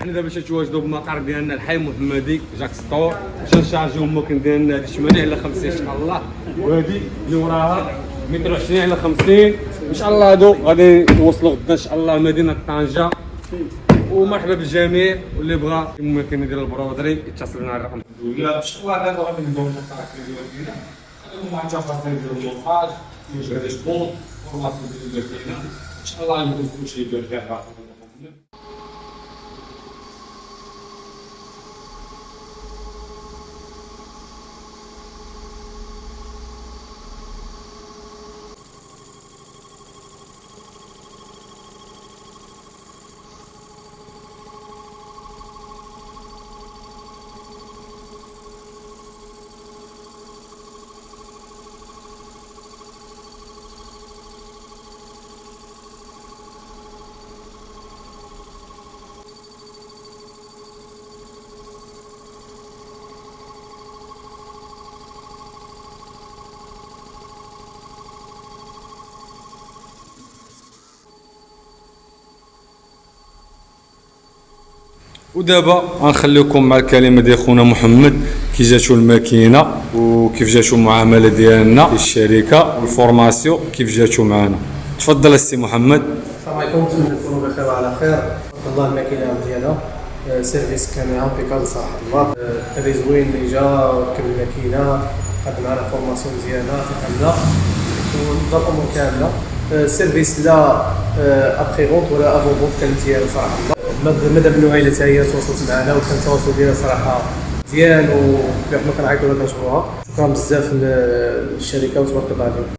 حنا دابا تنتواجدوا بالمقر ديالنا الحي محمدي جاك ستور، تنشارجيو المكن ديالنا هذه 8 على 50 ان شاء الله، وهذه اللي وراها متر 20 على 50 ان شاء الله. هادو غادي نوصلوا غدا ان شاء الله لمدينه طنجه. ومرحبا بالجميع، واللي بغى المكنه ديال البرودري يتصل بنا على الرقم. ان شاء الله دابا غادي نبداو نطلعوا ديالنا، غادي مع التفاصيل ديال المونتاج كيفاش غادي تكون فورماسيون ديال الماكينه ان شاء الله غادي يكون كلشي يبان فيها. ودابا غنخليكم مع الكلمه ديال خونا محمد كي جاتو الماكينه وكيف جاتو المعامله ديالنا في الشركه والفورماسيون كيف جاتو معنا. تفضل السي محمد. السلام عليكم، نتمنى تكونوا بخير وعلى خير. تبارك الله الماكينه ديالنا سيرفيس كان امبيكال صراحه الله. هذا زوين اللي جا وركب الماكينه، خد معنا فورماسيون مزيانه فهمنا ونظام الامور كامله. سيرفيس لا ابخي فونت ولا افون فونت كان مزيان صراحه الله. مدام النوعيه حتى هي تواصلت معنا وكان التواصل ديالها صراحه مزيان، وكما كنعيطوا لها كنشكروها. شكرا بزاف للشركه وتبارك الله عليهم.